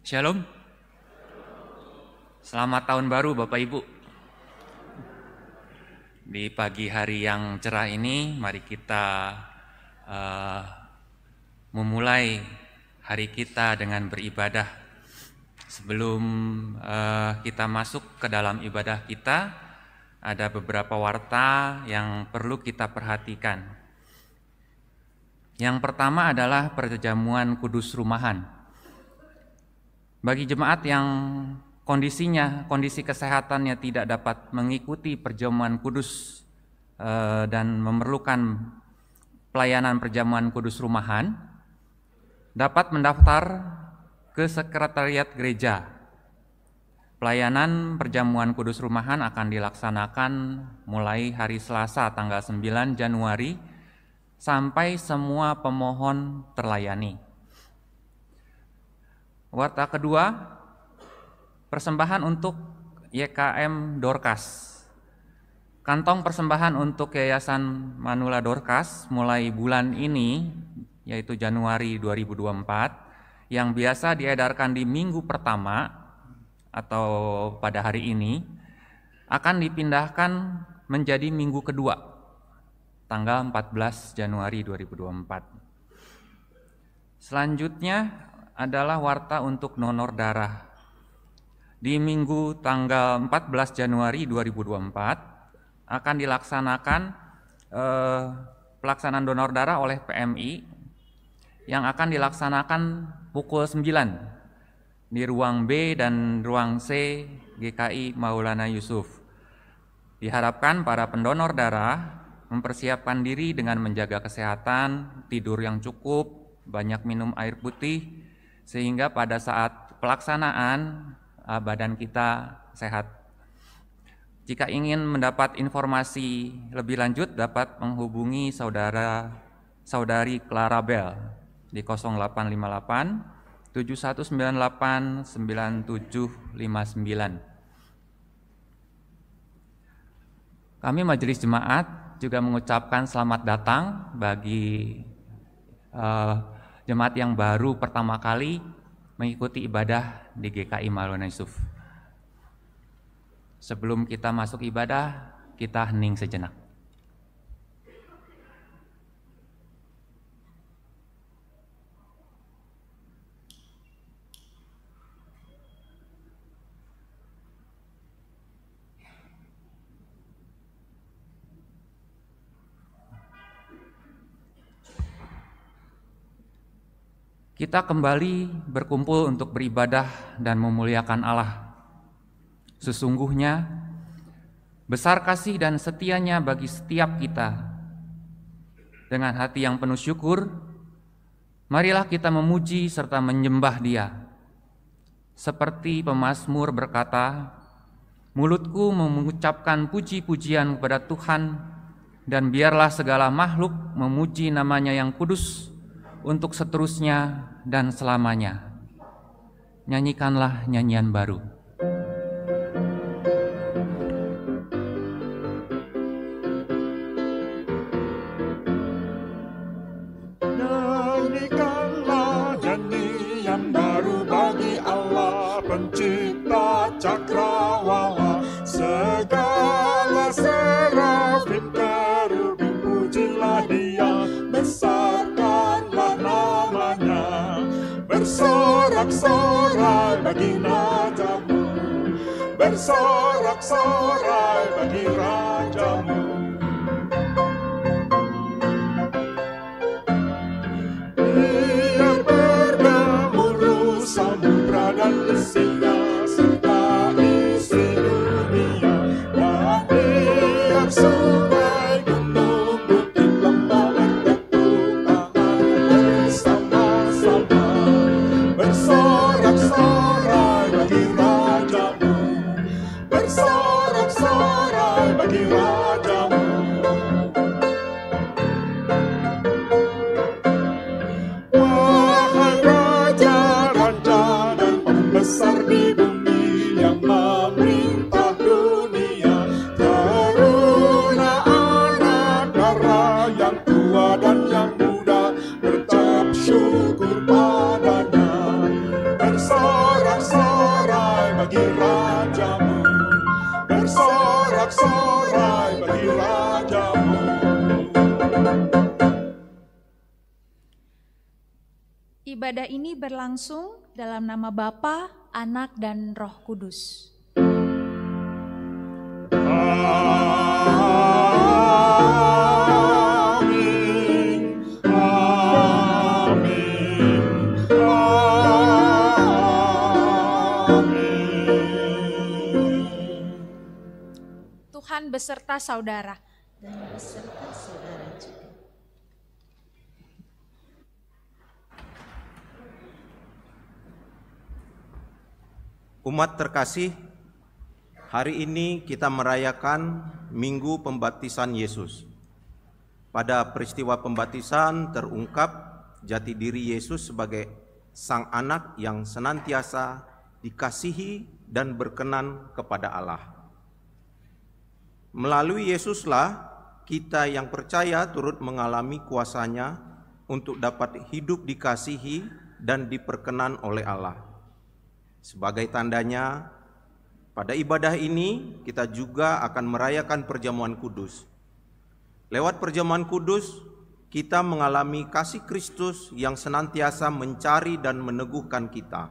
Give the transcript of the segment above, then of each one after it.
Shalom. Selamat tahun baru Bapak Ibu. Di pagi hari yang cerah ini, mari kita memulai hari kita dengan beribadah. Sebelum kita masuk ke dalam ibadah kita, ada beberapa warta yang perlu kita perhatikan. Yang pertama adalah perjamuan kudus rumahan. Bagi jemaat yang kondisi kesehatannya tidak dapat mengikuti perjamuan kudus dan memerlukan pelayanan perjamuan kudus rumahan, dapat mendaftar ke sekretariat gereja. Pelayanan perjamuan kudus rumahan akan dilaksanakan mulai hari Selasa tanggal 9 Januari sampai semua pemohon terlayani. Warta kedua, persembahan untuk YKM Dorcas. Kantong persembahan untuk Yayasan Manula Dorcas mulai bulan ini, yaitu Januari 2024, yang biasa diedarkan di minggu pertama atau pada hari ini, akan dipindahkan menjadi minggu kedua, tanggal 14 Januari 2024. Selanjutnya adalah warta untuk donor darah. Di minggu tanggal 14 Januari 2024 akan dilaksanakan pelaksanaan donor darah oleh PMI yang akan dilaksanakan pukul 9 di ruang B dan ruang C GKI Maulana Yusuf. Diharapkan para pendonor darah mempersiapkan diri dengan menjaga kesehatan, tidur yang cukup, banyak minum air putih, sehingga pada saat pelaksanaan badan kita sehat. Jika ingin mendapat informasi lebih lanjut, dapat menghubungi saudari Clara Bell di 0858 7198 9759. Kami Majelis Jemaat juga mengucapkan selamat datang bagi jemaat yang baru pertama kali mengikuti ibadah di GKI Maulana Yusuf. Sebelum kita masuk ibadah, kita hening sejenak. Kita kembali berkumpul untuk beribadah dan memuliakan Allah. Sesungguhnya besar kasih dan setianya bagi setiap kita. Dengan hati yang penuh syukur, marilah kita memuji serta menyembah Dia. Seperti pemazmur berkata, mulutku mengucapkan puji-pujian kepada Tuhan, dan biarlah segala makhluk memuji namanya yang kudus untuk seterusnya dan selamanya. Nyanyikanlah nyanyian baru. Nyanyikanlah nyanyian baru bagi Allah, pencipta cakrawala. Segala serafim kerubim pujilah Dia, besarkanlah namanya. Bersorak-sorai bagi najamu, bersorak-sorai bagi rajamu. Biar bergemuruh samudra dan isinya, serta isi dunia, dan biar sungai, gunung, bukit, lembah bertepuk tangan bersama-sama. Bersorak-sorai bagi rajamu, bersorak-sorai bagi rajamu. Wahai raja-raja dan pembesar di bumi yang memerintah dunia, karuna anak darah yang tua dan yang muda, berucap syukur padanya. Bersorak sorak-sorai bagi Rajamu. Ibadah ini berlangsung dalam nama Bapa, Anak, dan Roh Kudus. Amin, amin, amin. Tuhan beserta saudara. Dan beserta saudara juga. Umat terkasih, hari ini kita merayakan Minggu Pembaptisan Yesus. Pada peristiwa pembaptisan terungkap jati diri Yesus sebagai Sang Anak yang senantiasa dikasihi dan berkenan kepada Allah. Melalui Yesuslah kita yang percaya turut mengalami kuasa-Nya untuk dapat hidup dikasihi dan diperkenan oleh Allah. Sebagai tandanya, pada ibadah ini kita juga akan merayakan perjamuan kudus. Lewat perjamuan kudus, kita mengalami kasih Kristus yang senantiasa mencari dan meneguhkan kita.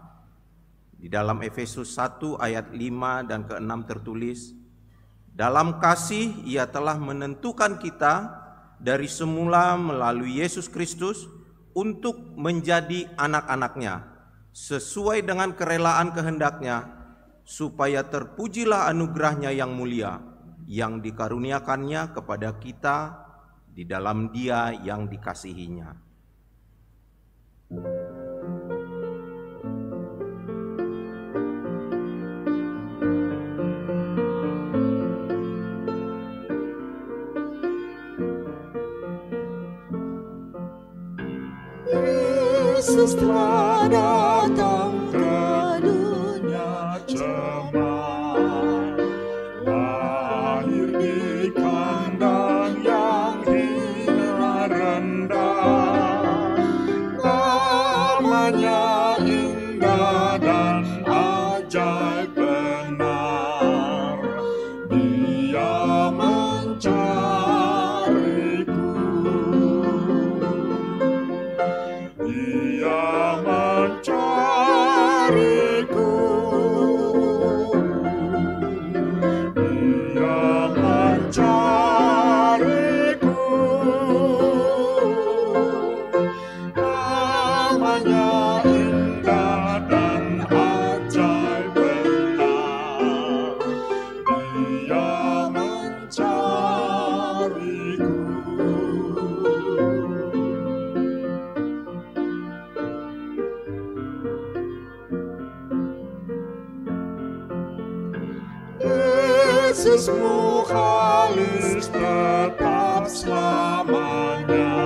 Di dalam Efesus 1 ayat 5 dan ke-6 tertulis, dalam kasih Ia telah menentukan kita dari semula melalui Yesus Kristus untuk menjadi anak-anak-Nya, sesuai dengan kerelaan kehendak-Nya, supaya terpujilah anugerah-Nya yang mulia, yang dikaruniakan-Nya kepada kita di dalam Dia yang dikasihi-Nya. Yesus telah datang ke dunia cemar, lahir di kandang yang hina rendah. Namanya indah dan ajaib benar, Dia mencariku. Dia mencariku, Dia mencariku. Namanya indah dan ajaib benar, Dia mencariku. Yesus mukhalis tetap selamanya.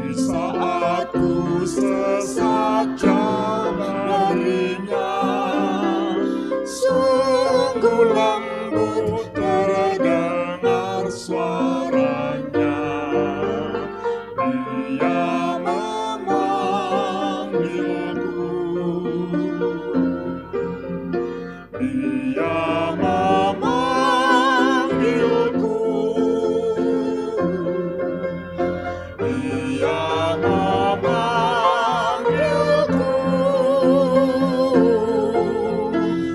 Di saat ku sesat jauh darinya, sungguh lembut terdengar suaranya. Dia memanggilku, Dia memanggilku, Dia memanggilku.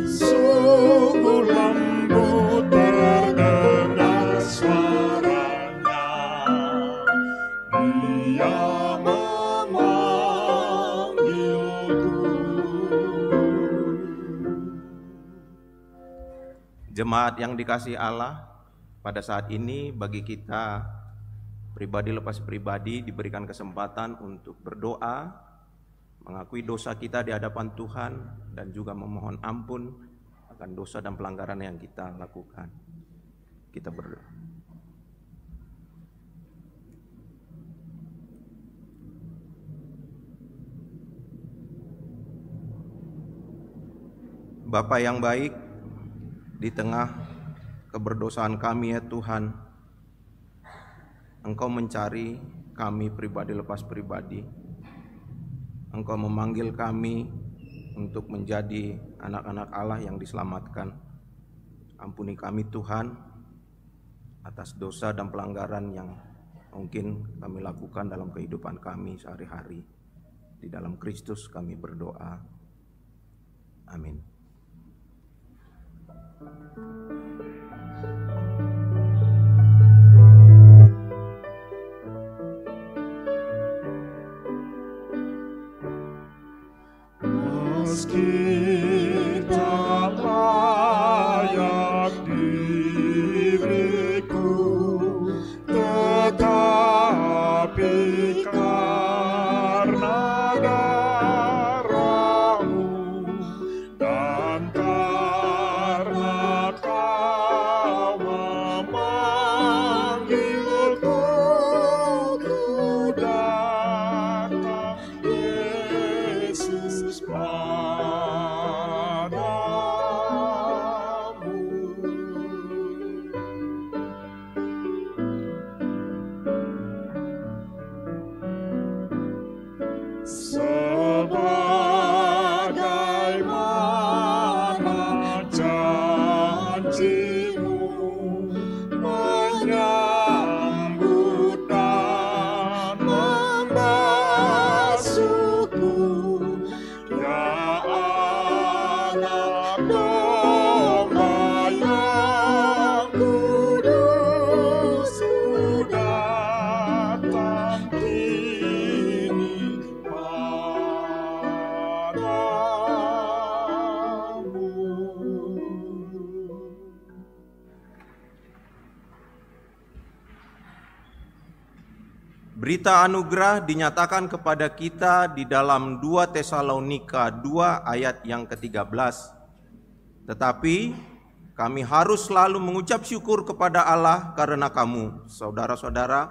Sungguh lembut terdengar suaranya. Dia memanggilku. Jemaat yang dikasihi Allah, pada saat ini bagi kita pribadi lepas pribadi diberikan kesempatan untuk berdoa, mengakui dosa kita di hadapan Tuhan, dan juga memohon ampun akan dosa dan pelanggaran yang kita lakukan. Kita berdoa. Bapa yang baik, di tengah keberdosaan kami ya Tuhan, Engkau mencari kami pribadi lepas pribadi. Engkau memanggil kami untuk menjadi anak-anak Allah yang diselamatkan. Ampuni kami Tuhan atas dosa dan pelanggaran yang mungkin kami lakukan dalam kehidupan kami sehari-hari. Di dalam Kristus kami berdoa. Amin. Meski tak layak diriku, tetapi karena darah-Mu dan karena Kau memanggilku, ku datang Yesus sebagaimana janji-Mu menyambut dan membasuhku, ya anak domba yang kudus, ku datang kini padamu. Berita anugerah dinyatakan kepada kita di dalam 2 Tesalonika 2 ayat yang ke-13. Tetapi kami harus selalu mengucap syukur kepada Allah karena kamu, saudara-saudara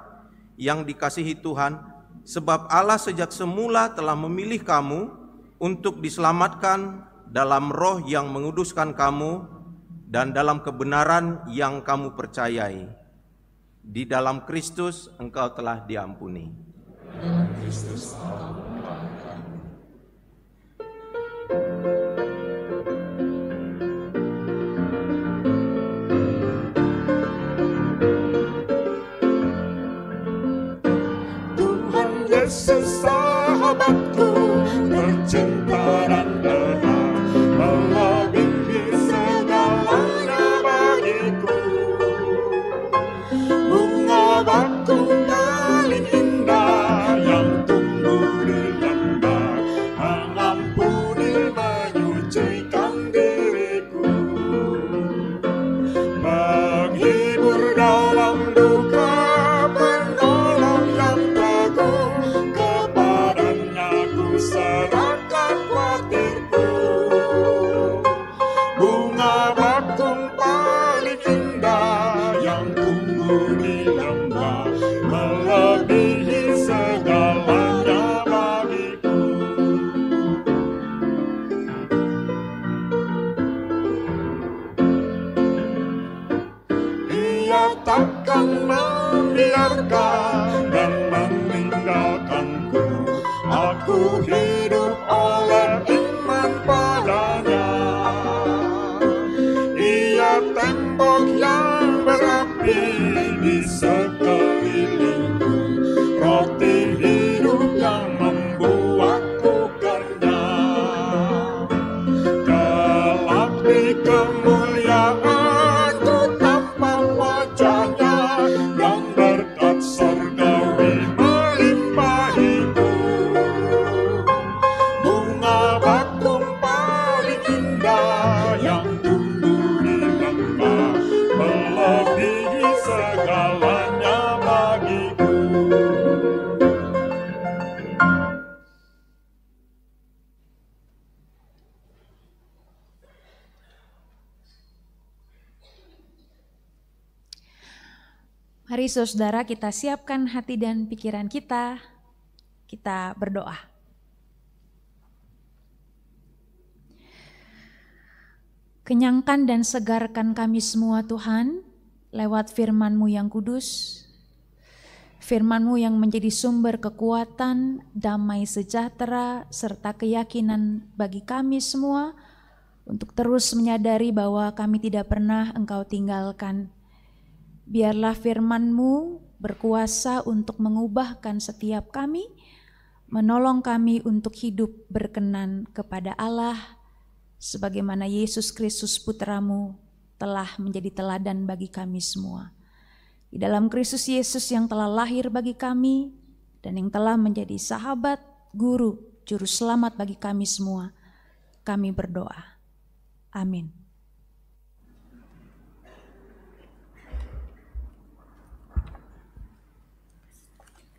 yang dikasihi Tuhan, sebab Allah sejak semula telah memilih kamu untuk diselamatkan dalam roh yang menguduskan kamu dan dalam kebenaran yang kamu percayai. Di dalam Kristus engkau telah diampuni. Tuhan Yesus sahabatku, tercinta dan benar, melebihi segalanya bagiku. Bunga bakung paling indah yang tumbuh di lembah, mengampuni menyucikan diriku, menghibur dalam duka, penolong yang teguh, kepadanya ku serahkan khawatirku. Bunga bakung paling indah yang tumbuh di lembah, melebihi segalanya bagiku. Ia takkan membiarkan dan meninggalkanku. Aku hidup oleh iman padanya. Ia tembok yang berapi di sekelilingku, roti hidup yang membuatku kenyang. Kelak di kemuliaan ku tampak wajahnya, dan berkat surgawi melimpahiku. Bunga bakung paling indah yang tumbuh di lembah, melebihi segalanya bagiku. Mari saudara kita siapkan hati dan pikiran kita berdoa. Kenyangkan dan segarkan kami semua Tuhan, lewat firman-Mu yang kudus, firman-Mu yang menjadi sumber kekuatan, damai sejahtera, serta keyakinan bagi kami semua untuk terus menyadari bahwa kami tidak pernah Engkau tinggalkan. Biarlah firman-Mu berkuasa untuk mengubahkan setiap kami, menolong kami untuk hidup berkenan kepada Allah, sebagaimana Yesus Kristus Putra-Mu telah menjadi teladan bagi kami semua. Di dalam Kristus Yesus yang telah lahir bagi kami dan yang telah menjadi sahabat, guru, juru selamat bagi kami semua, kami berdoa. Amin.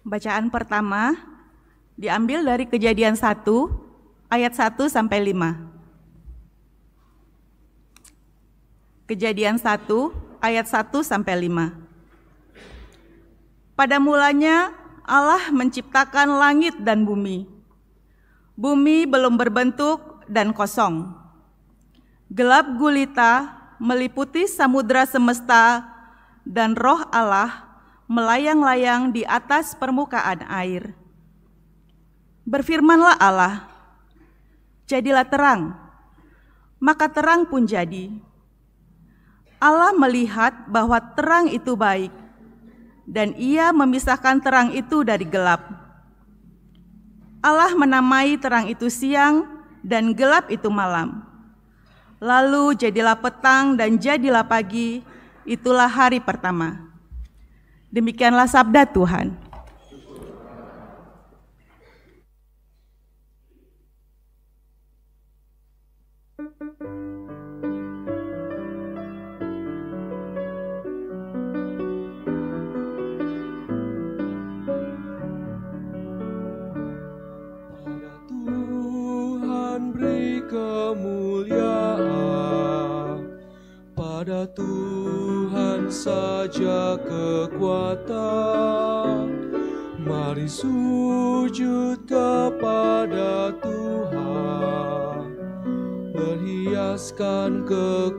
Bacaan pertama diambil dari Kejadian 1 ayat 1 sampai 5. Kejadian 1 ayat 1 sampai 5. Pada mulanya Allah menciptakan langit dan bumi. Bumi belum berbentuk dan kosong. Gelap gulita meliputi samudra semesta dan roh Allah melayang-layang di atas permukaan air. Berfirmanlah Allah, jadilah terang, maka terang pun jadi. Allah melihat bahwa terang itu baik, dan Ia memisahkan terang itu dari gelap. Allah menamai terang itu siang, dan gelap itu malam. Lalu jadilah petang dan jadilah pagi, itulah hari pertama. Demikianlah sabda Tuhan. Tuhan beri kemuliaan, pada Tuhan saja kekuatan. Mari sujud kepada Tuhan, berhiaskan kekudusan.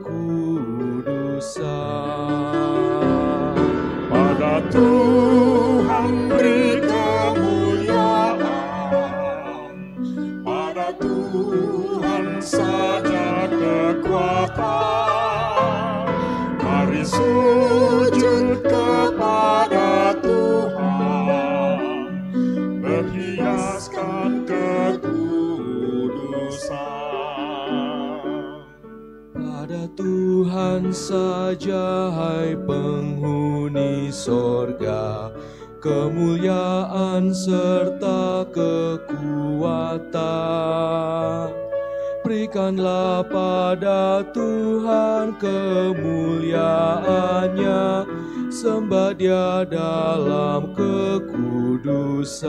Pada Tuhan beri kemuliaan, pada Tuhan saja kekuatan. Mari sujud kepada Tuhan, berhiaskan kekudusan. Pada Tuhan saja, hai penghuni sorga, kemuliaan serta kekuatan. Berikanlah pada Tuhan kemuliaannya, sembah Dia dalam kekudusan.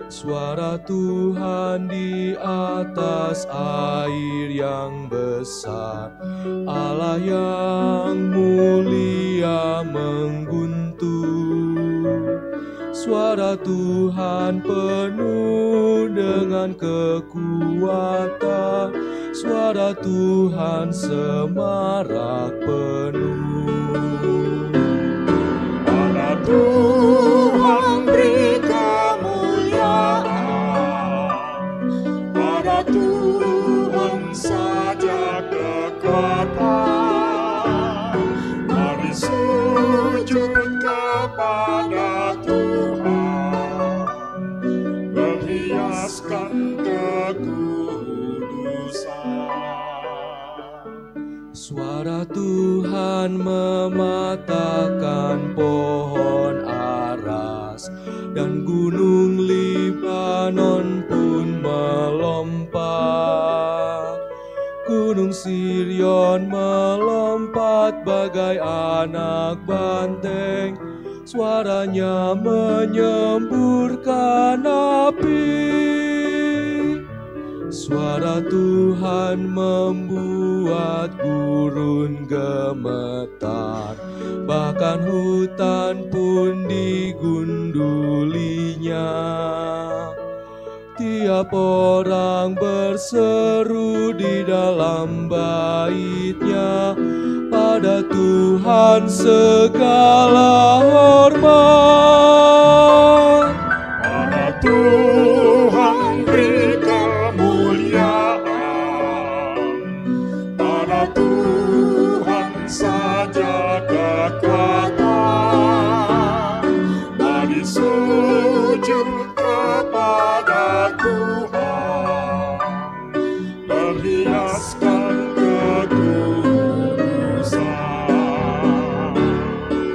Suara Tuhan di atas air yang besar, Allah yang mulia mengguntur. Suara Tuhan penuh dengan kekuatan, suara Tuhan semarak penuh. Pada Tuhan beri kemuliaan, pada Tuhan saja kekuatan. Mari sujud kepada Tuhan, berhiaskan kekudusan. Suara Tuhan mematahkan pohon aras, dan gunung Libanon pun melompat. Gunung Sirion melompat bagai anak banteng, suaranya menyemburkan api. Suara Tuhan membuat gurun gemetar, bahkan hutan pun digundulinya. Tiap orang berseru di dalam baitnya, pada Tuhan segala hormat. Pada Tuhan beri kemuliaan, Tuhan saja kekuatan. Mari sujud kepada Tuhan, berhiaskan ketulusan.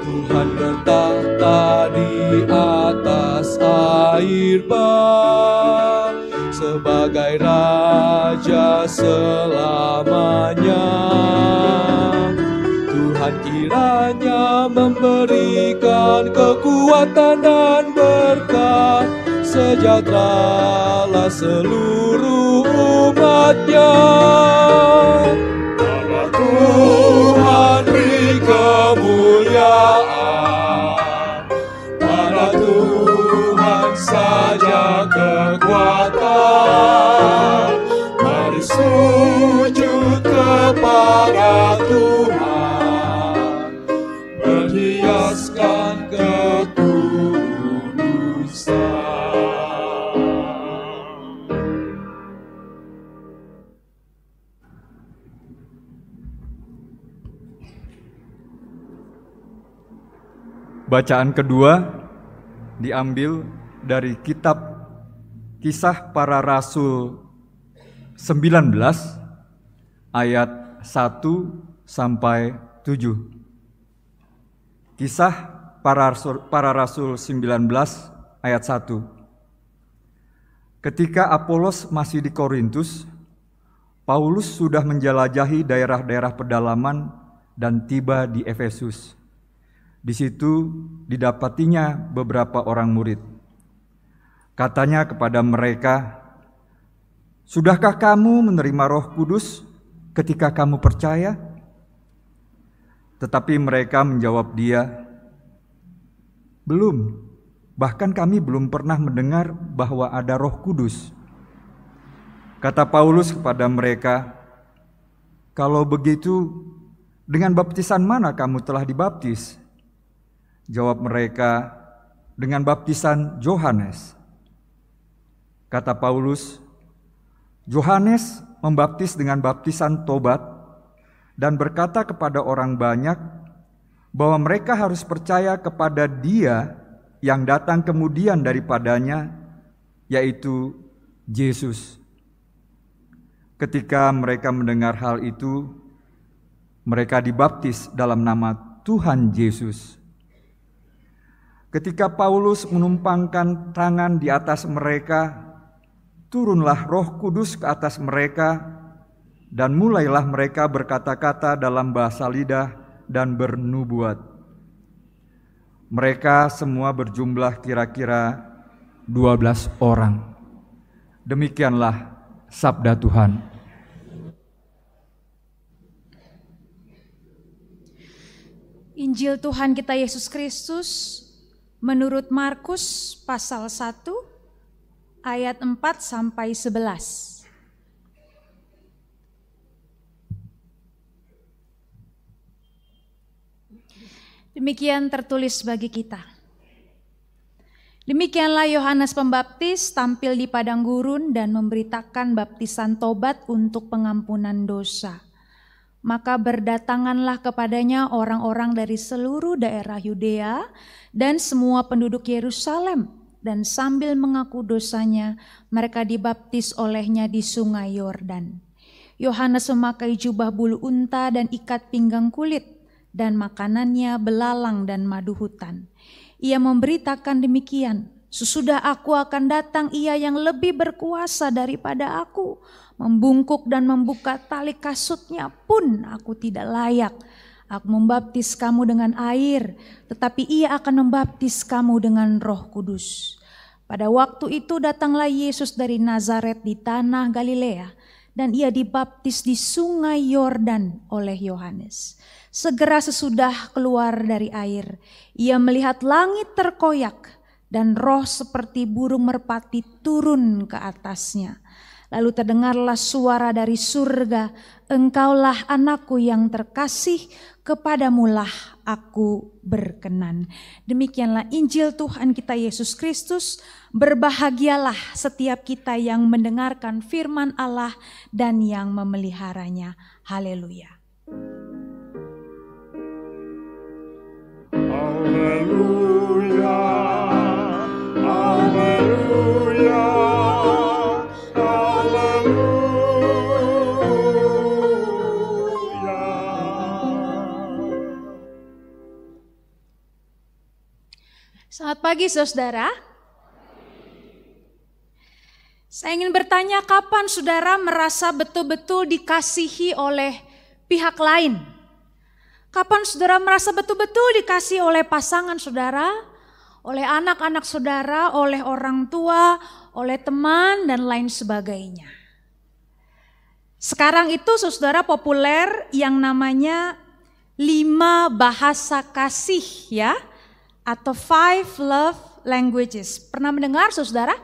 Tuhan bertahta di atas air bah, sebagai Raja selamanya. Tuhan kiranya memberikan kekuatan dan berkat, sejahteralah seluruh umatnya. Karena Tuhan beri kemuliaan, pada Tuhan saja kekuatan. Mari sujud kepada Tuhan, berhiaskan ketulusan. Bacaan kedua diambil dari kitab Kisah Para Rasul 19 ayat 1 sampai 7. Kisah Para Rasul 19 ayat 1. Ketika Apolos masih di Korintus, Paulus sudah menjelajahi daerah-daerah pedalaman dan tiba di Efesus. Di situ didapatinya beberapa orang murid. Katanya kepada mereka, "Sudahkah kamu menerima Roh Kudus ketika kamu percaya?" Tetapi mereka menjawab dia, "Belum, bahkan kami belum pernah mendengar bahwa ada Roh Kudus." Kata Paulus kepada mereka, "Kalau begitu, dengan baptisan mana kamu telah dibaptis?" Jawab mereka, "Dengan baptisan Yohanes." Kata Paulus, "Yohanes membaptis dengan baptisan tobat dan berkata kepada orang banyak bahwa mereka harus percaya kepada Dia yang datang kemudian daripadanya, yaitu Yesus." Ketika mereka mendengar hal itu, mereka dibaptis dalam nama Tuhan Yesus. Ketika Paulus menumpangkan tangan di atas mereka, turunlah Roh Kudus ke atas mereka, dan mulailah mereka berkata-kata dalam bahasa lidah dan bernubuat. Mereka semua berjumlah kira-kira 12 orang. Demikianlah sabda Tuhan. Injil Tuhan kita Yesus Kristus menurut Markus pasal 1 ayat 4 sampai 11. Demikian tertulis bagi kita. Demikianlah Yohanes Pembaptis tampil di padang gurun dan memberitakan baptisan tobat untuk pengampunan dosa. Maka berdatanganlah kepadanya orang-orang dari seluruh daerah Yudea dan semua penduduk Yerusalem, dan sambil mengaku dosanya, mereka dibaptis olehnya di sungai Yordan. Yohanes memakai jubah bulu unta dan ikat pinggang kulit, dan makanannya belalang dan madu hutan. Ia memberitakan demikian, "Sesudah aku akan datang, ia yang lebih berkuasa daripada aku. Membungkuk dan membuka tali kasutnya pun aku tidak layak. Aku membaptis kamu dengan air, tetapi ia akan membaptis kamu dengan Roh Kudus." Pada waktu itu datanglah Yesus dari Nazaret di tanah Galilea, dan ia dibaptis di sungai Yordan oleh Yohanes. Segera sesudah keluar dari air, ia melihat langit terkoyak dan roh seperti burung merpati turun ke atasnya. Lalu terdengarlah suara dari surga, "Engkaulah anakku yang terkasih, kepadamulah aku berkenan." Demikianlah Injil Tuhan kita Yesus Kristus. Berbahagialah setiap kita yang mendengarkan firman Allah dan yang memeliharanya. Haleluya. Selamat pagi saudara. Saya ingin bertanya, kapan saudara merasa betul-betul dikasihi oleh pihak lain? Kapan saudara merasa betul-betul dikasihi oleh pasangan saudara, oleh anak-anak saudara, oleh orang tua, oleh teman dan lain sebagainya? Sekarang itu saudara populer yang namanya 5 bahasa kasih ya, atau 5 love languages. Pernah mendengar saudara?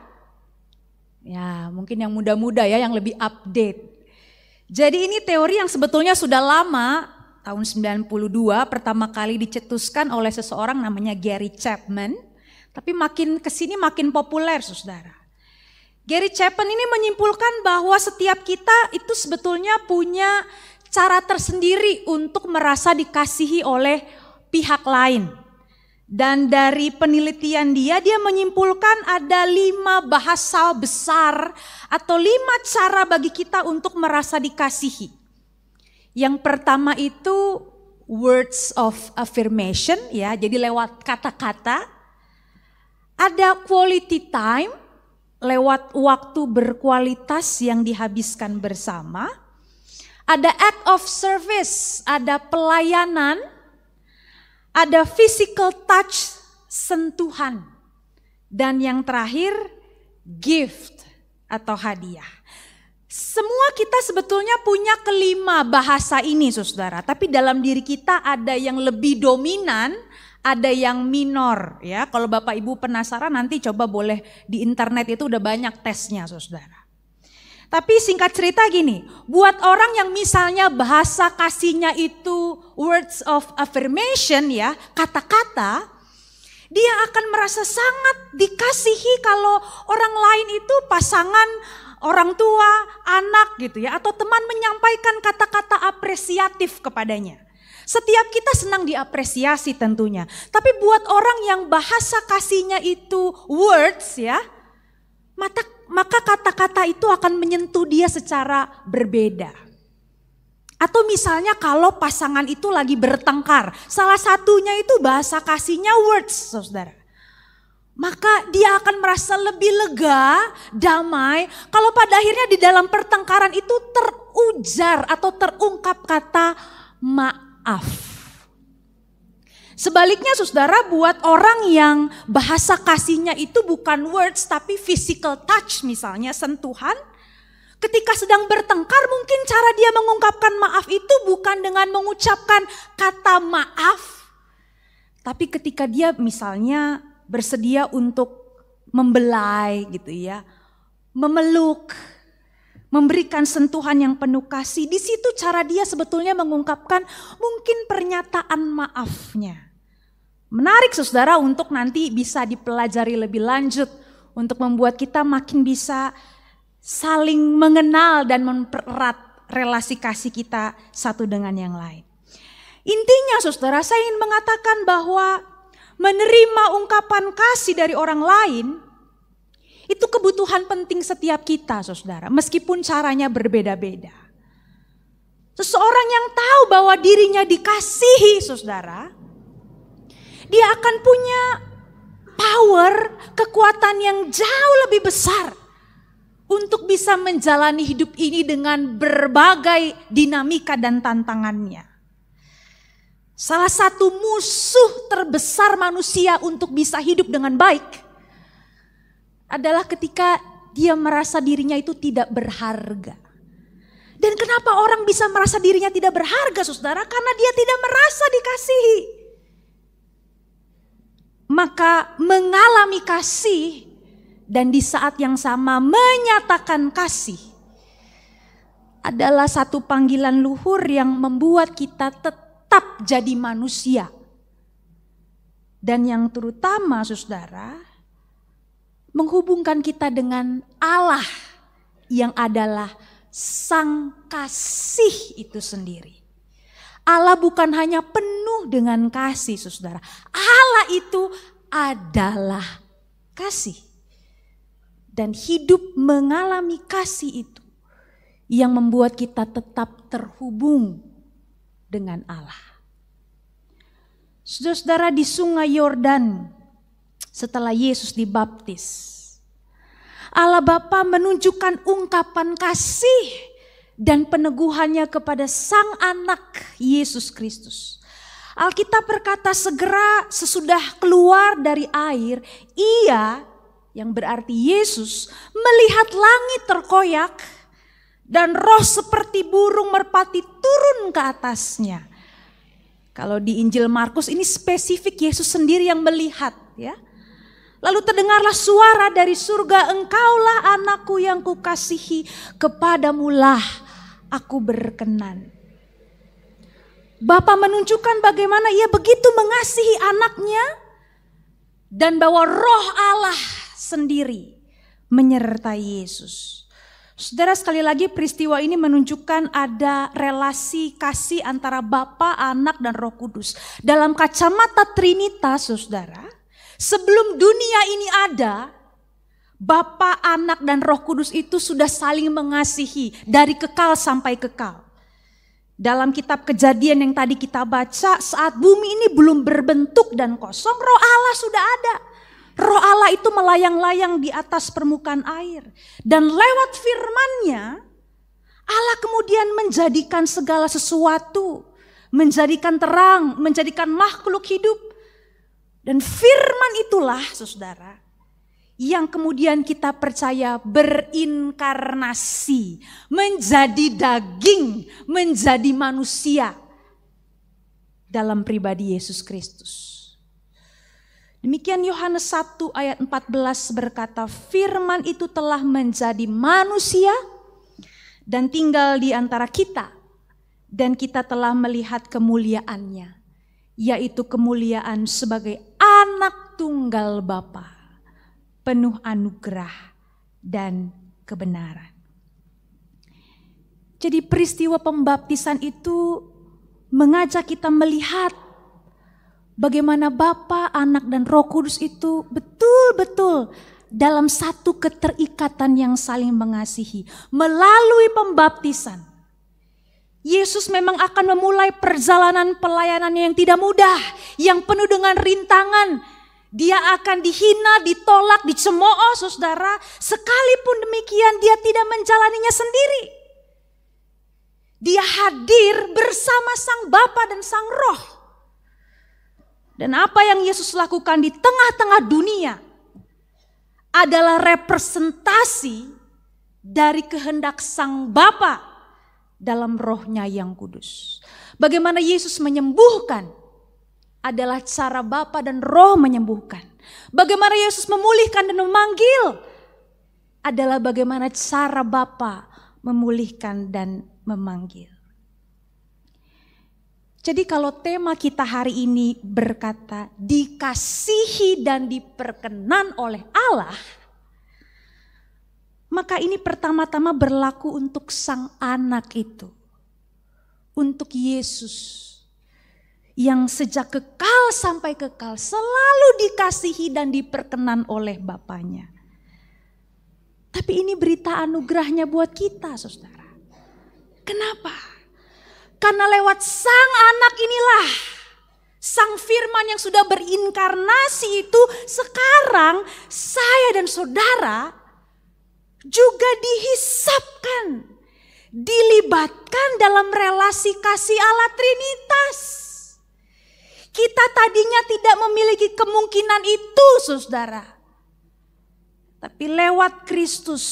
Ya, mungkin yang muda-muda ya, yang lebih update. Jadi ini teori yang sebetulnya sudah lama, tahun 92 pertama kali dicetuskan oleh seseorang namanya Gary Chapman. Tapi makin kesini makin populer saudara. Gary Chapman ini menyimpulkan bahwa setiap kita itu sebetulnya punya cara tersendiri untuk merasa dikasihi oleh pihak lain. Dan dari penelitian dia menyimpulkan ada 5 bahasa besar atau 5 cara bagi kita untuk merasa dikasihi. Yang pertama itu words of affirmation ya, jadi lewat kata-kata. Ada quality time, lewat waktu berkualitas yang dihabiskan bersama. Ada act of service, ada pelayanan. Ada physical touch, sentuhan. Dan yang terakhir, gift atau hadiah. Semua kita sebetulnya punya kelima bahasa ini saudara. Tapi dalam diri kita ada yang lebih dominan, ada yang minor. Ya, kalau Bapak Ibu penasaran nanti coba boleh di internet itu udah banyak tesnya saudara. Tapi singkat cerita gini, buat orang yang misalnya bahasa kasihnya itu words of affirmation ya, kata-kata, dia akan merasa sangat dikasihi kalau orang lain itu pasangan, orang tua, anak gitu ya, atau teman menyampaikan kata-kata apresiatif kepadanya. Setiap kita senang diapresiasi tentunya, tapi buat orang yang bahasa kasihnya itu words ya, maka kata-kata itu akan menyentuh dia secara berbeda. Atau misalnya kalau pasangan itu lagi bertengkar, salah satunya itu bahasa kasihnya words, saudara. Maka dia akan merasa lebih lega, damai, kalau pada akhirnya di dalam pertengkaran itu terujar atau terungkap kata maaf. Sebaliknya saudara, buat orang yang bahasa kasihnya itu bukan words tapi physical touch misalnya, sentuhan. Ketika sedang bertengkar mungkin cara dia mengungkapkan maaf itu bukan dengan mengucapkan kata maaf. Tapi ketika dia misalnya bersedia untuk membelai gitu ya, memeluk, memberikan sentuhan yang penuh kasih. Di situ cara dia sebetulnya mengungkapkan mungkin pernyataan maafnya. Menarik saudara untuk nanti bisa dipelajari lebih lanjut. Untuk membuat kita makin bisa saling mengenal dan mempererat relasi kasih kita satu dengan yang lain. Intinya saudara, saya ingin mengatakan bahwa menerima ungkapan kasih dari orang lain itu kebutuhan penting setiap kita saudara, meskipun caranya berbeda-beda. Seseorang yang tahu bahwa dirinya dikasihi saudara, dia akan punya power, kekuatan yang jauh lebih besar untuk bisa menjalani hidup ini dengan berbagai dinamika dan tantangannya. Salah satu musuh terbesar manusia untuk bisa hidup dengan baik adalah ketika dia merasa dirinya itu tidak berharga. Dan kenapa orang bisa merasa dirinya tidak berharga saudara? Karena dia tidak merasa dikasihi. Maka mengalami kasih dan di saat yang sama menyatakan kasih adalah satu panggilan luhur yang membuat kita tetap jadi manusia. Dan yang terutama saudara, menghubungkan kita dengan Allah yang adalah Sang Kasih itu sendiri. Allah bukan hanya penuh dengan kasih saudara. Allah itu adalah kasih. Dan hidup mengalami kasih itu yang membuat kita tetap terhubung dengan Allah. Saudara-saudara, di Sungai Yordan setelah Yesus dibaptis. Allah Bapa menunjukkan ungkapan kasih dan peneguhannya kepada Sang Anak Yesus Kristus. Alkitab berkata segera sesudah keluar dari air, ia, yang berarti Yesus, melihat langit terkoyak dan roh seperti burung merpati turun ke atasnya. Kalau di Injil Markus ini spesifik Yesus sendiri yang melihat, ya. Lalu terdengarlah suara dari surga, engkaulah anakku yang kukasihi, kepadamulah aku berkenan. Bapa menunjukkan bagaimana ia begitu mengasihi anaknya dan bahwa roh Allah sendiri menyertai Yesus. Saudara, sekali lagi peristiwa ini menunjukkan ada relasi kasih antara Bapa, Anak, dan Roh Kudus. Dalam kacamata Trinitas, saudara, sebelum dunia ini ada, Bapa, Anak, dan Roh Kudus itu sudah saling mengasihi dari kekal sampai kekal. Dalam kitab Kejadian yang tadi kita baca, saat bumi ini belum berbentuk dan kosong, Roh Allah sudah ada. Roh Allah itu melayang-layang di atas permukaan air. Dan lewat firman-Nya, Allah kemudian menjadikan segala sesuatu, menjadikan terang, menjadikan makhluk hidup. Dan firman itulah, saudara, yang kemudian kita percaya berinkarnasi, menjadi daging, menjadi manusia dalam pribadi Yesus Kristus. Demikian Yohanes 1 ayat 14 berkata, firman itu telah menjadi manusia dan tinggal di antara kita, dan kita telah melihat kemuliaannya, yaitu kemuliaan sebagai anak tunggal Bapa, penuh anugerah dan kebenaran. Jadi peristiwa pembaptisan itu mengajak kita melihat bagaimana Bapa, Anak, dan Roh Kudus itu betul-betul dalam satu keterikatan yang saling mengasihi. Melalui pembaptisan, Yesus memang akan memulai perjalanan pelayanannya yang tidak mudah, yang penuh dengan rintangan. Dia akan dihina, ditolak, dicemooh, saudara. Sekalipun demikian dia tidak menjalaninya sendiri. Dia hadir bersama Sang Bapa dan Sang Roh. Dan apa yang Yesus lakukan di tengah-tengah dunia adalah representasi dari kehendak Sang Bapa dalam Roh-Nya yang kudus. Bagaimana Yesus menyembuhkan adalah cara Bapa dan Roh menyembuhkan. Bagaimana Yesus memulihkan dan memanggil adalah bagaimana cara Bapa memulihkan dan memanggil. Jadi kalau tema kita hari ini berkata dikasihi dan diperkenan oleh Allah, maka ini pertama-tama berlaku untuk Sang Anak itu, untuk Yesus yang sejak kekal sampai kekal selalu dikasihi dan diperkenan oleh Bapanya. Tapi ini berita anugerahnya buat kita, saudara. Kenapa? Karena lewat Sang Anak inilah, Sang Firman yang sudah berinkarnasi itu, sekarang saya dan saudara juga dihisapkan, dilibatkan dalam relasi kasih Allah Trinitas. Kita tadinya tidak memiliki kemungkinan itu, saudara. Tapi lewat Kristus,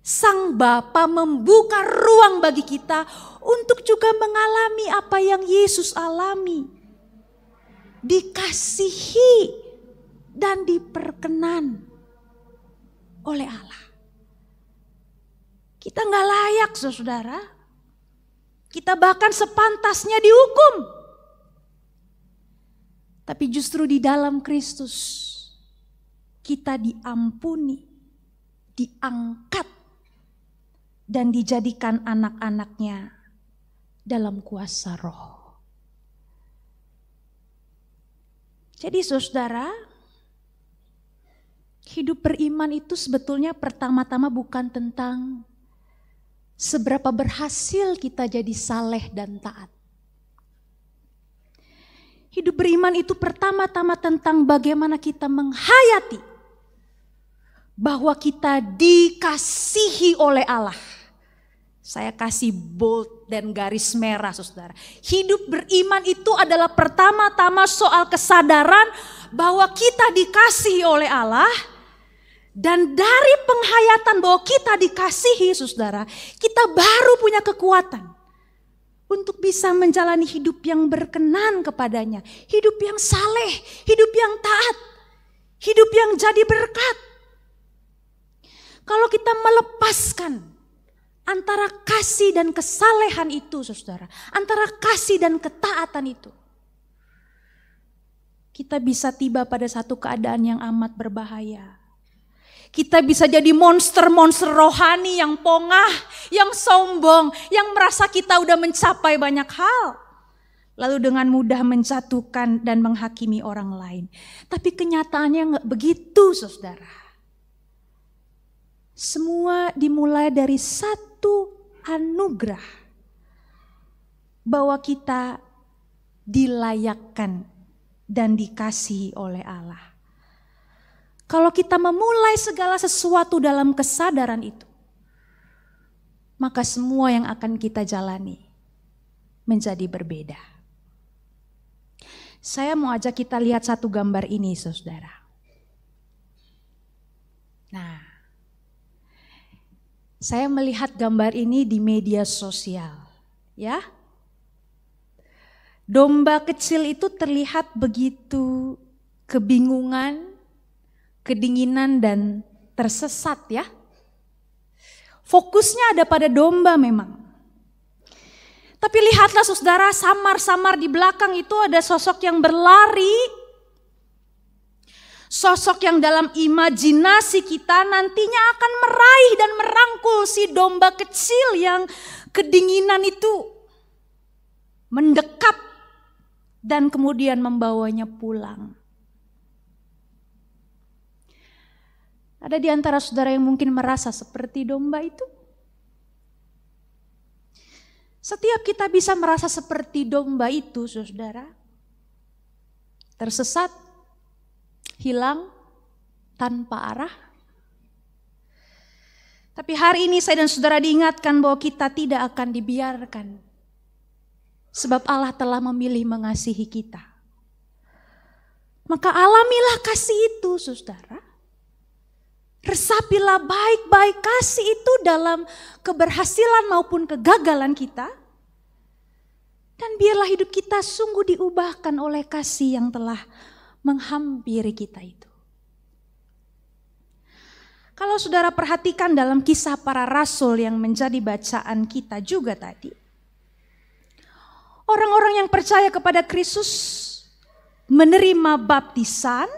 Sang Bapa membuka ruang bagi kita untuk juga mengalami apa yang Yesus alami. Dikasihi dan diperkenan oleh Allah. Kita gak layak, saudara. Kita bahkan sepantasnya dihukum. Tapi justru di dalam Kristus kita diampuni, diangkat, dan dijadikan anak-anaknya dalam kuasa Roh. Jadi saudara, hidup beriman itu sebetulnya pertama-tama bukan tentang seberapa berhasil kita jadi saleh dan taat. Hidup beriman itu pertama-tama tentang bagaimana kita menghayati bahwa kita dikasihi oleh Allah. Saya kasih bold dan garis merah, saudara. Hidup beriman itu adalah pertama-tama soal kesadaran bahwa kita dikasihi oleh Allah. Dan dari penghayatan bahwa kita dikasihi, saudara, kita baru punya kekuatan untuk bisa menjalani hidup yang berkenan kepadanya. Hidup yang saleh, hidup yang taat, hidup yang jadi berkat. Kalau kita melepaskan antara kasih dan kesalehan itu, saudara, antara kasih dan ketaatan itu, kita bisa tiba pada satu keadaan yang amat berbahaya. Kita bisa jadi monster-monster rohani yang pongah, yang sombong, yang merasa kita udah mencapai banyak hal. Lalu dengan mudah menjatuhkan dan menghakimi orang lain. Tapi kenyataannya nggak begitu, saudara. Semua dimulai dari satu anugerah bahwa kita dilayakkan dan dikasihi oleh Allah. Kalau kita memulai segala sesuatu dalam kesadaran itu, maka semua yang akan kita jalani menjadi berbeda. Saya mau ajak kita lihat satu gambar ini, saudara. Nah, saya melihat gambar ini di media sosial, ya. Domba kecil itu terlihat begitu kebingungan, kedinginan dan tersesat, ya. Fokusnya ada pada domba memang. Tapi lihatlah, saudara, samar-samar di belakang itu ada sosok yang berlari. Sosok yang dalam imajinasi kita nantinya akan meraih dan merangkul si domba kecil yang kedinginan itu, mendekap dan kemudian membawanya pulang. Ada di antara saudara yang mungkin merasa seperti domba itu? Setiap kita bisa merasa seperti domba itu, saudara. Tersesat, hilang, tanpa arah. Tapi hari ini saya dan saudara diingatkan bahwa kita tidak akan dibiarkan. Sebab Allah telah memilih mengasihi kita. Maka alamilah kasih itu, saudara. Resapilah baik-baik kasih itu dalam keberhasilan maupun kegagalan kita. Dan biarlah hidup kita sungguh diubahkan oleh kasih yang telah menghampiri kita itu. Kalau saudara perhatikan dalam Kisah Para Rasul yang menjadi bacaan kita juga tadi. Orang-orang yang percaya kepada Kristus menerima baptisan,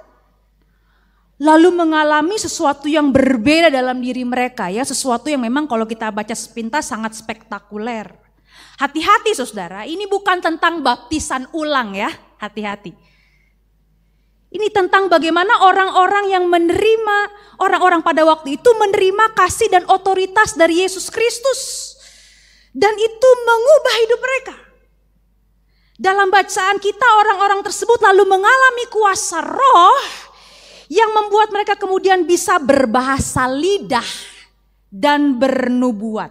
lalu mengalami sesuatu yang berbeda dalam diri mereka, ya, sesuatu yang memang kalau kita baca sepintas sangat spektakuler. Hati-hati, saudara, ini bukan tentang baptisan ulang, ya, hati-hati. Ini tentang bagaimana orang-orang yang menerima, orang-orang pada waktu itu menerima kasih dan otoritas dari Yesus Kristus. Dan itu mengubah hidup mereka. Dalam bacaan kita, orang-orang tersebut lalu mengalami kuasa roh yang membuat mereka kemudian bisa berbahasa lidah dan bernubuat.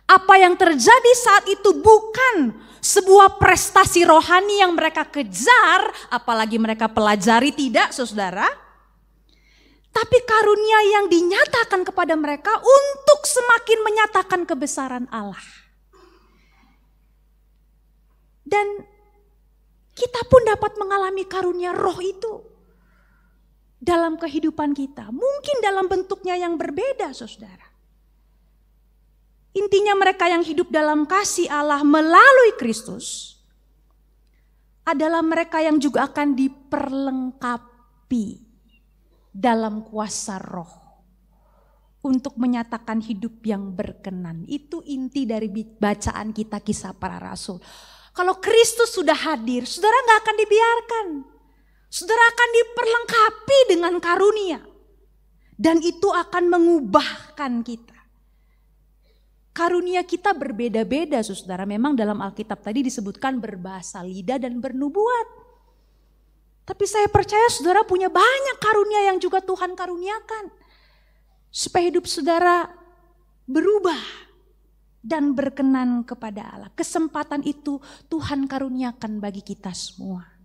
Apa yang terjadi saat itu bukan sebuah prestasi rohani yang mereka kejar, apalagi mereka pelajari, tidak, saudara. Tapi karunia yang dinyatakan kepada mereka untuk semakin menyatakan kebesaran Allah. Dan kita pun dapat mengalami karunia roh itu dalam kehidupan kita. Mungkin dalam bentuknya yang berbeda, saudara. Intinya mereka yang hidup dalam kasih Allah melalui Kristus adalah mereka yang juga akan diperlengkapi dalam kuasa roh untuk menyatakan hidup yang berkenan. Itu inti dari bacaan kita Kisah Para Rasul. Kalau Kristus sudah hadir, saudara gak akan dibiarkan. Saudara akan diperlengkapi dengan karunia. Dan itu akan mengubahkan kita. Karunia kita berbeda-beda, saudara. Memang dalam Alkitab tadi disebutkan berbahasa lidah dan bernubuat. Tapi saya percaya saudara punya banyak karunia yang juga Tuhan karuniakan. Supaya hidup saudara berubah dan berkenan kepada Allah. Kesempatan itu Tuhan karuniakan bagi kita semua.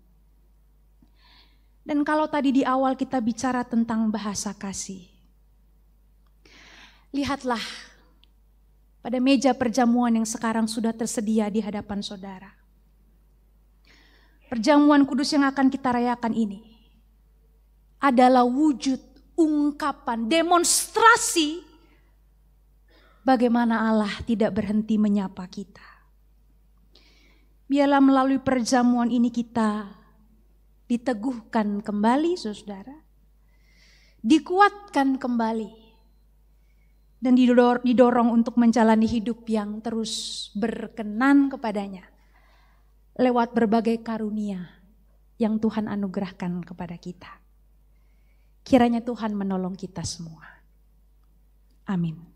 Dan kalau tadi di awal kita bicara tentang bahasa kasih. Lihatlah pada meja perjamuan yang sekarang sudah tersedia di hadapan saudara. Perjamuan kudus yang akan kita rayakan ini adalah wujud, ungkapan, demonstrasi bagaimana Allah tidak berhenti menyapa kita. Biarlah melalui perjamuan ini kita diteguhkan kembali, saudara. Dikuatkan kembali. Dan didorong untuk menjalani hidup yang terus berkenan kepadanya. Lewat berbagai karunia yang Tuhan anugerahkan kepada kita. Kiranya Tuhan menolong kita semua. Amin.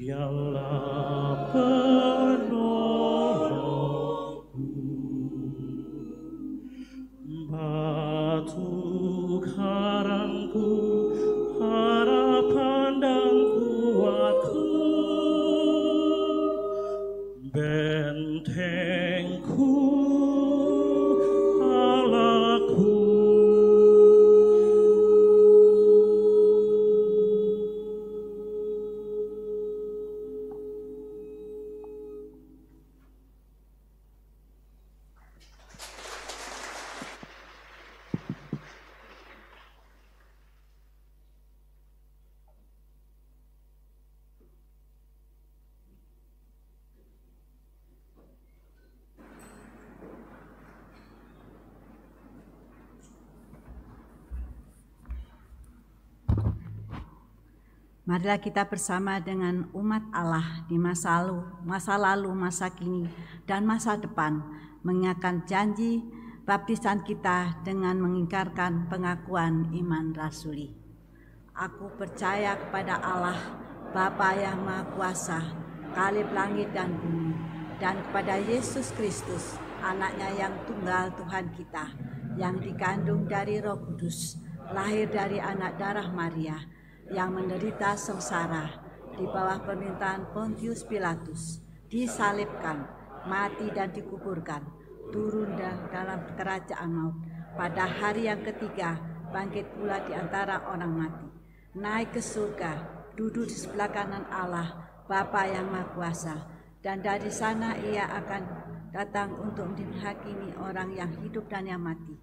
Dialah penolongku, batu karangku, harapan dan kuatku, bentengku, Allahku. Marilah kita bersama dengan umat Allah di masa lalu, masa kini, dan masa depan mengingatkan janji baptisan kita dengan mengingkarkan pengakuan iman rasuli. Aku percaya kepada Allah, Bapa yang Maha Kuasa, Khalif langit dan bumi, dan kepada Yesus Kristus, anaknya yang tunggal Tuhan kita, yang dikandung dari Roh Kudus, lahir dari anak darah Maria, yang menderita sengsara di bawah pemerintahan Pontius Pilatus, disalibkan, mati dan dikuburkan, turun dalam kerajaan maut, pada hari yang ketiga bangkit pula di antara orang mati, naik ke surga, duduk di sebelah kanan Allah, Bapa yang Maha Kuasa, dan dari sana ia akan datang untuk menghakimi orang yang hidup dan yang mati.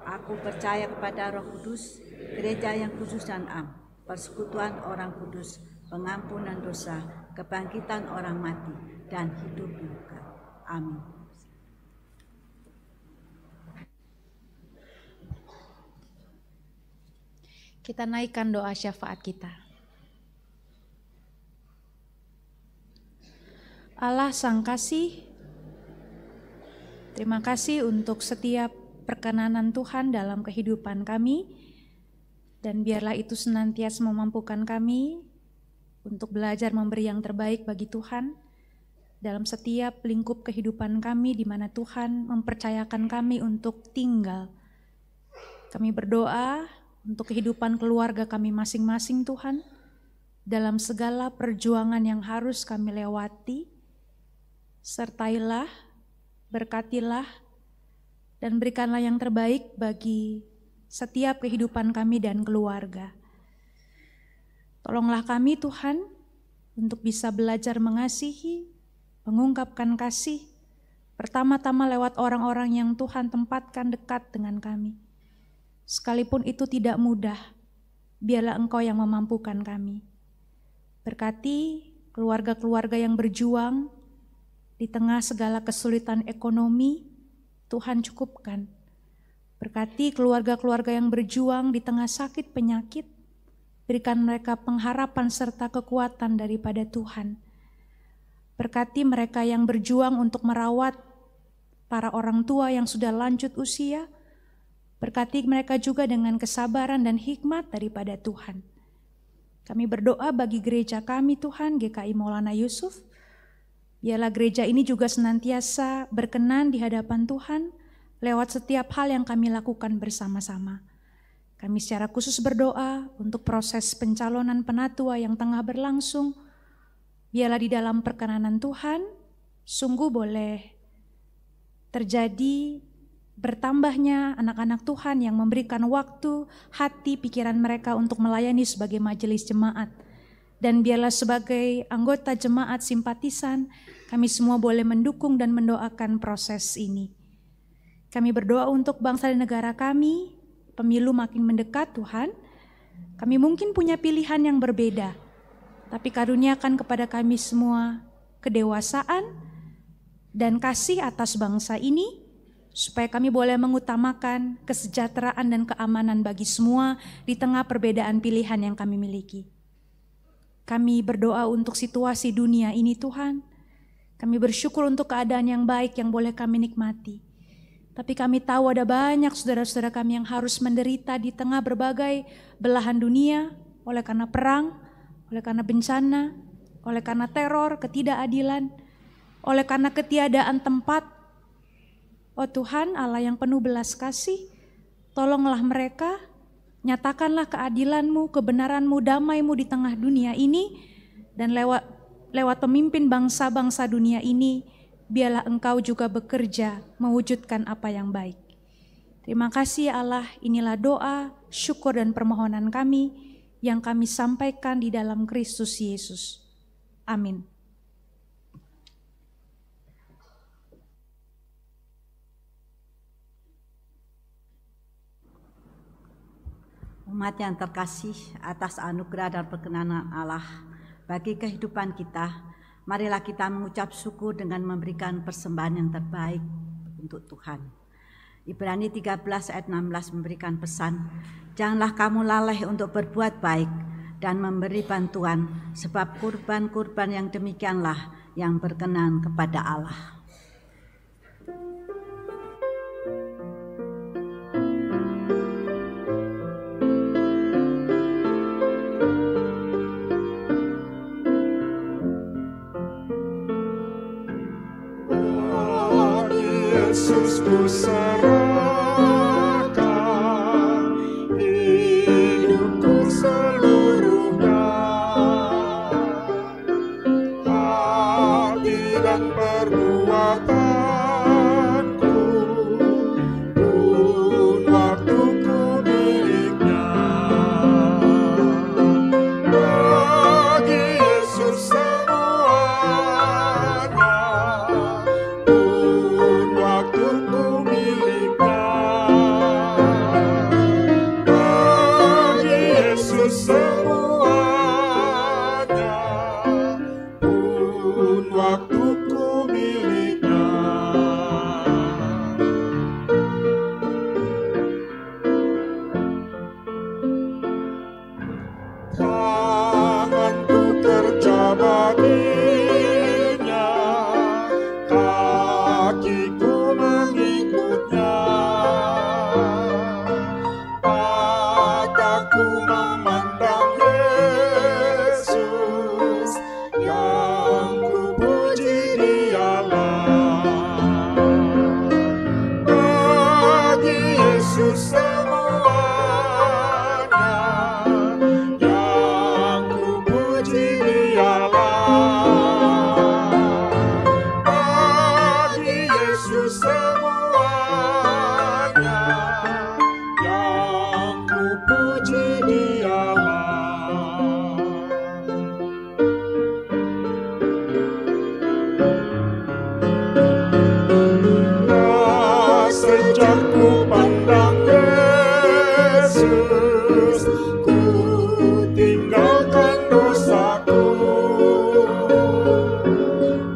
Aku percaya kepada Roh Kudus, gereja yang kudus dan am, persekutuan orang kudus, pengampunan dosa, kebangkitan orang mati, dan hidup yang kekal. Amin. Kita naikkan doa syafaat kita. Allah Sang Kasih, terima kasih untuk setiap perkenanan Tuhan dalam kehidupan kami. Dan biarlah itu senantiasa memampukan kami untuk belajar memberi yang terbaik bagi Tuhan dalam setiap lingkup kehidupan kami di mana Tuhan mempercayakan kami untuk tinggal. Kami berdoa untuk kehidupan keluarga kami masing-masing Tuhan, dalam segala perjuangan yang harus kami lewati. Sertailah, berkatilah, dan berikanlah yang terbaik bagi setiap kehidupan kami dan keluarga. Tolonglah kami Tuhan untuk bisa belajar mengasihi, mengungkapkan kasih, pertama-tama lewat orang-orang yang Tuhan tempatkan dekat dengan kami. Sekalipun itu tidak mudah, biarlah Engkau yang memampukan kami. Berkati keluarga-keluarga yang berjuang di tengah segala kesulitan ekonomi, Tuhan cukupkan. Berkati keluarga-keluarga yang berjuang di tengah sakit penyakit, berikan mereka pengharapan serta kekuatan daripada Tuhan. Berkati mereka yang berjuang untuk merawat para orang tua yang sudah lanjut usia, berkati mereka juga dengan kesabaran dan hikmat daripada Tuhan. Kami berdoa bagi gereja kami Tuhan, GKI Maulana Yusuf, biarlah gereja ini juga senantiasa berkenan di hadapan Tuhan, lewat setiap hal yang kami lakukan bersama-sama. Kami secara khusus berdoa untuk proses pencalonan penatua yang tengah berlangsung. Biarlah di dalam perkenanan Tuhan, sungguh boleh terjadi bertambahnya anak-anak Tuhan yang memberikan waktu, hati, pikiran mereka untuk melayani sebagai majelis jemaat. Dan biarlah sebagai anggota jemaat simpatisan, kami semua boleh mendukung dan mendoakan proses ini. Kami berdoa untuk bangsa dan negara kami, pemilu makin mendekat Tuhan. Kami mungkin punya pilihan yang berbeda, tapi karuniakan kepada kami semua kedewasaan dan kasih atas bangsa ini, supaya kami boleh mengutamakan kesejahteraan dan keamanan bagi semua di tengah perbedaan pilihan yang kami miliki. Kami berdoa untuk situasi dunia ini Tuhan. Kami bersyukur untuk keadaan yang baik yang boleh kami nikmati. Tapi kami tahu ada banyak saudara-saudara kami yang harus menderita di tengah berbagai belahan dunia oleh karena perang, oleh karena bencana, oleh karena teror, ketidakadilan, oleh karena ketiadaan tempat. Oh Tuhan Allah yang penuh belas kasih, tolonglah mereka, nyatakanlah keadilan-Mu, kebenaran-Mu, damai-Mu di tengah dunia ini, dan lewat pemimpin bangsa-bangsa dunia ini, biarlah Engkau juga bekerja mewujudkan apa yang baik. Terima kasih ya Allah, inilah doa, syukur dan permohonan kami yang kami sampaikan di dalam Kristus Yesus. Amin. Umat yang terkasih, atas anugerah dan perkenanan Allah bagi kehidupan kita, marilah kita mengucap syukur dengan memberikan persembahan yang terbaik untuk Tuhan. Ibrani 13 ayat 16 memberikan pesan, janganlah kamu lalai untuk berbuat baik dan memberi bantuan, sebab kurban-kurban yang demikianlah yang berkenan kepada Allah. Yesus ku serahkan hidupku seluruhnya, hati dan perbuatanku, pun waktuku miliknya. Bagi Yesus semuanya, waktuku miliknya. Bagi Yesus semuanya, pun waktuku miliknya. Tanganku kerja baginya, kakiku mengikutnya, mataku memandang Yesus, yang kupuji Dialah. Bagi Yesus semuanya, yang kupuji Dialah. Bagi Yesus semuanya, yang kupuji Dialah. Nah, sejak ku pandang Yesus, ku tinggalkan dosaku.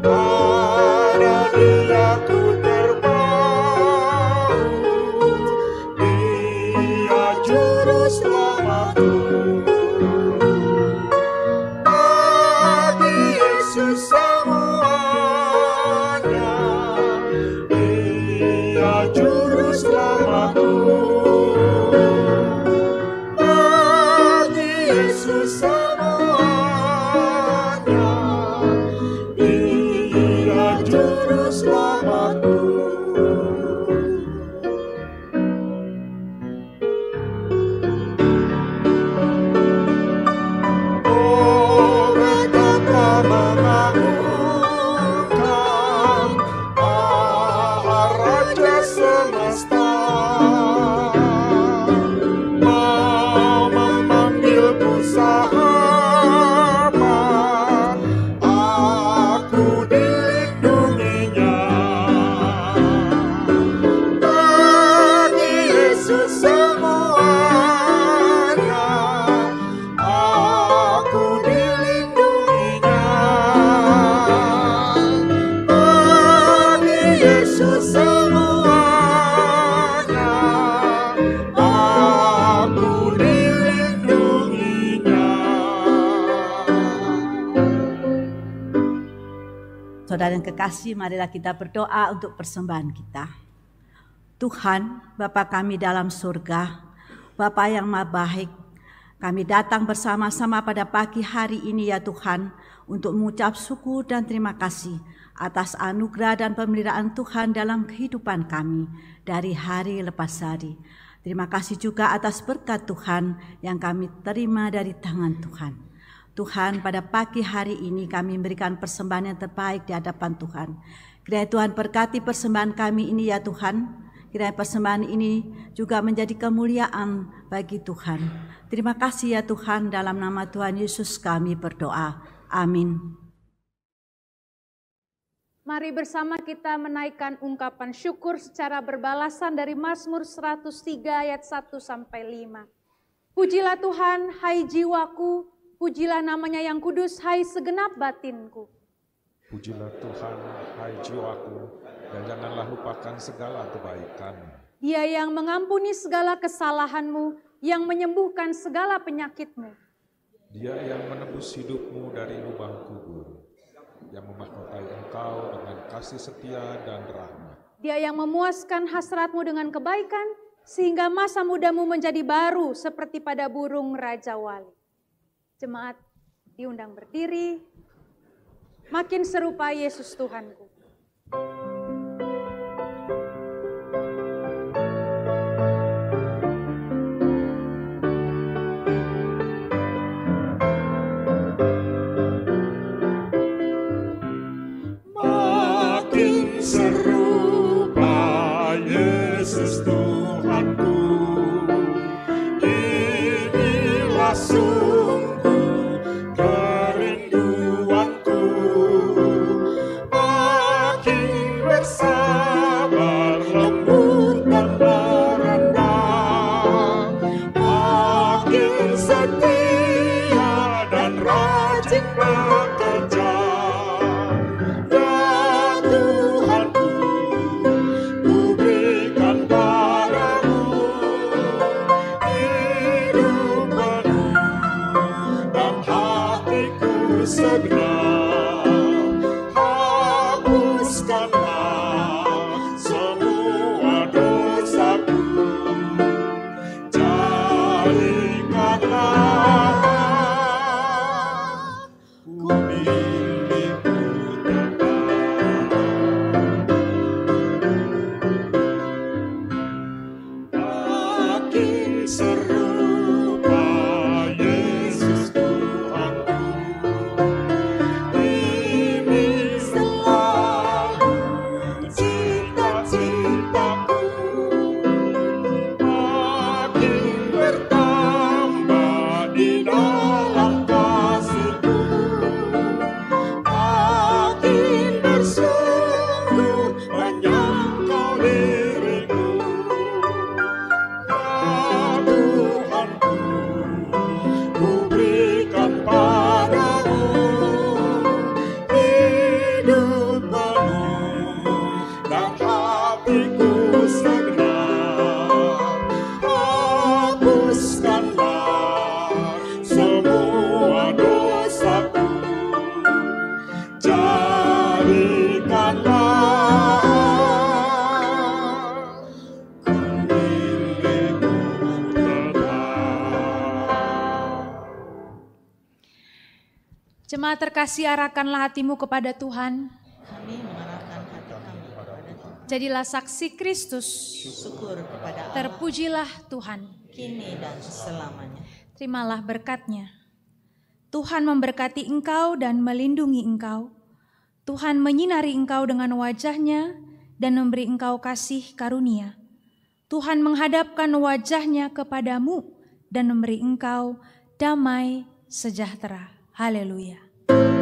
Pada Dia ku terpaut, Dia juru selamatku. Bagi Yesus semuanya, Dia juru selamatku. Bagi Yesus semuanya, Dia juru selamatku. Oh, betapa mengagumkan Allah Raja semesta, mau memanggilku sahabat, aku dilindunginya. Bagi Yesus semuanya, aku dilindunginya. Bagi Yesus semuanya, aku dilindunginya. Saudara yang kekasih, marilah kita berdoa untuk persembahan kita. Tuhan, Bapa kami dalam surga, Bapa yang maha baik, Kami datang bersama-sama pada pagi hari ini ya Tuhan, untuk mengucap syukur dan terima kasih atas anugerah dan pemeliharaan Tuhan dalam kehidupan kami dari hari lepas hari. Terima kasih juga atas berkat Tuhan yang kami terima dari tangan Tuhan. Tuhan, pada pagi hari ini kami memberikan persembahan yang terbaik di hadapan Tuhan. Kiranya Tuhan berkati persembahan kami ini ya Tuhan. Kiranya persembahan ini juga menjadi kemuliaan bagi Tuhan. Terima kasih ya Tuhan, dalam nama Tuhan Yesus kami berdoa. Amin. Mari bersama kita menaikkan ungkapan syukur secara berbalasan dari Mazmur 103 ayat 1-5. Pujilah Tuhan, hai jiwaku, pujilah namanya yang kudus, hai segenap batinku. Pujilah Tuhan, hai jiwaku, dan janganlah lupakan segala kebaikan. Dia yang mengampuni segala kesalahanmu, yang menyembuhkan segala penyakitmu. Dia yang menebus hidupmu dari lubang kubur, yang memahkotai engkau dengan kasih setia dan rahmat. Dia yang memuaskan hasratmu dengan kebaikan, sehingga masa mudamu menjadi baru seperti pada burung Raja Wali. Jemaat diundang berdiri, makin serupa Yesus Tuhanku. Makin serupa Yesus Tuhanku, inilah sungguh kerinduanku. Makin bersabar, lembut dan merendah, makin setia dan rajin bekerja. Jemaat terkasih, arahkanlah hatimu kepada Tuhan. Kami mengarahkan hati kami kepada Tuhan. Jadilah saksi Kristus. Syukur kepada Allah. Terpujilah Tuhan. Kini dan selamanya. Terimalah berkat-Nya. Tuhan memberkati engkau dan melindungi engkau. Tuhan menyinari engkau dengan wajah-Nya dan memberi engkau kasih karunia. Tuhan menghadapkan wajah-Nya kepadamu dan memberi engkau damai sejahtera. Haleluya. Amin.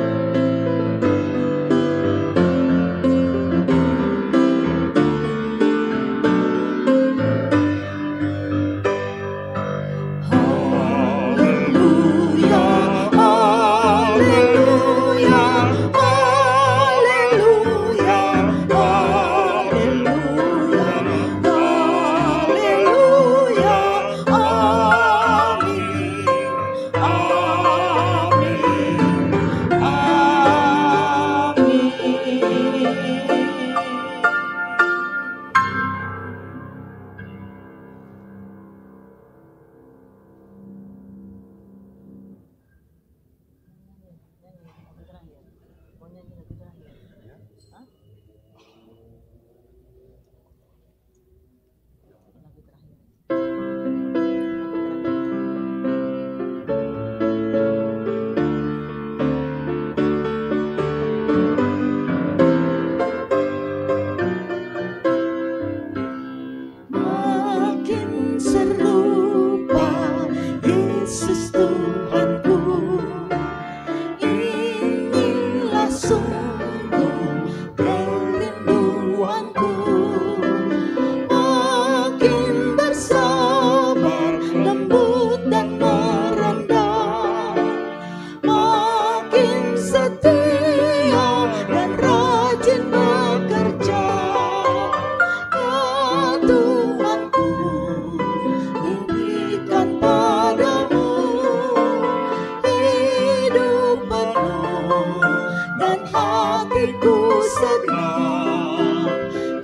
dan hatiku senang.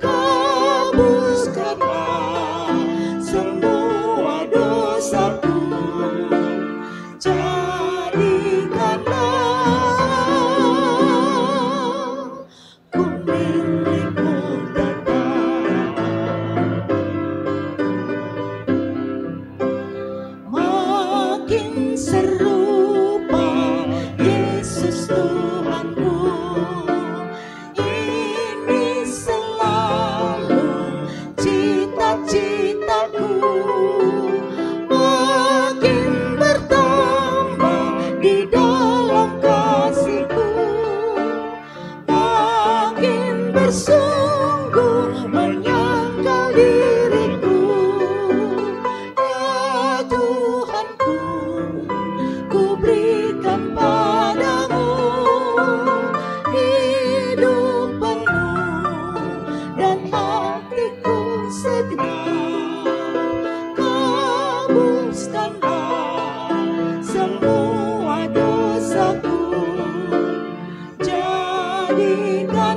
Hapuskanlah semua dosaku, jadikanlah ku milikmu tetap. Makin serupa Yesus Tuhanku, ini selalu cita-citaku. Makin bertambah di dalam kasih-Ku, makin bersungguh menyangkal diriku. Ya Tuhanku, ku berikan padamu hidup penuh dan hatiku segenap. Hapuskanlah semua dosaku, jadikanlah